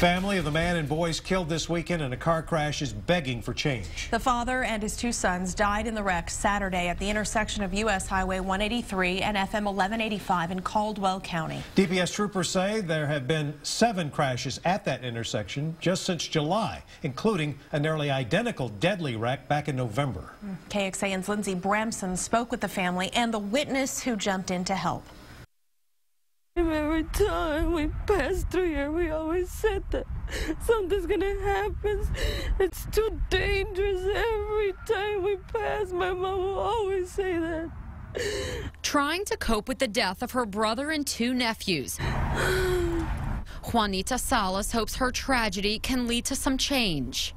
Family of the man and boys killed this weekend in a car crash is begging for change. The father and his two sons died in the wreck Saturday at the intersection of U.S. Highway 183 and FM 1185 in Caldwell County. DPS troopers say there have been 7 crashes at that intersection just since July, including a nearly identical deadly wreck back in November. KXAN's Lindsey Bramson spoke with the family and the witness who jumped in to help. Every time we pass through here, we always said that something's gonna happen. It's too dangerous. Every time we pass, my mom will always say that. Trying to cope with the death of her brother and 2 nephews, Juanita Salas hopes her tragedy can lead to some change.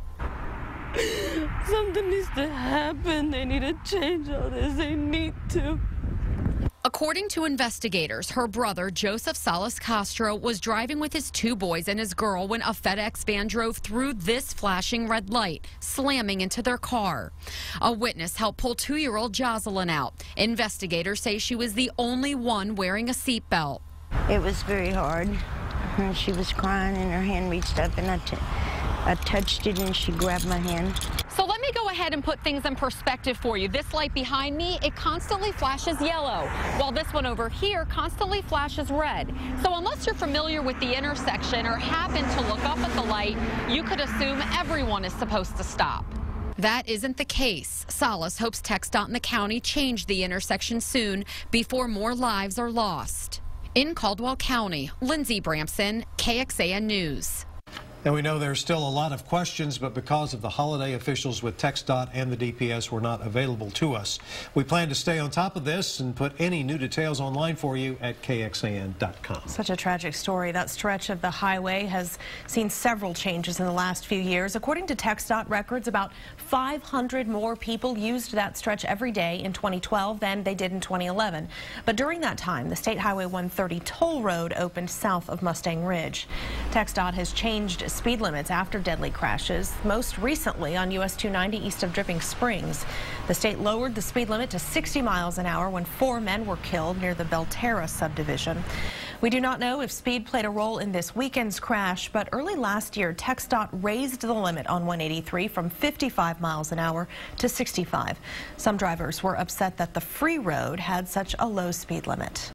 Something needs to happen. They need to change all this. They need to. According to investigators, her brother, Joseph Salas Castro, was driving with his 2 boys and his girl when a FedEx van drove through this flashing red light, slamming into their car. A witness helped pull 2-year-old Jocelyn out. Investigators say she was the only one wearing a seatbelt. It was very hard. She was crying and her hand reached up and I touched it and she grabbed my hand. So let me go ahead and put things in perspective for you. This light behind me, it constantly flashes yellow, while this one over here constantly flashes red. So unless you're familiar with the intersection or happen to look up at the light, you could assume everyone is supposed to stop. That isn't the case. Salas hopes TxDOT and the county change the intersection soon before more lives are lost. In Caldwell County, Lindsey Bramson, KXAN News. And we know there's still a lot of questions, but because of the holiday, officials with TxDOT and the DPS were not available to us. We plan to stay on top of this and put any new details online for you at KXAN.com. Such a tragic story. That stretch of the highway has seen several changes in the last few years. According to TxDOT records, about 500 more people used that stretch every day in 2012 than they did in 2011. But during that time, the State Highway 130 toll road opened south of Mustang Ridge. TxDOT has changed speed limits after deadly crashes, most recently on US 290 east of Dripping Springs. The state lowered the speed limit to 60 miles an hour when 4 men were killed near the Belterra subdivision. We do not know if speed played a role in this weekend's crash, but early last year, TxDOT raised the limit on 183 from 55 miles an hour to 65. Some drivers were upset that the free road had such a low speed limit.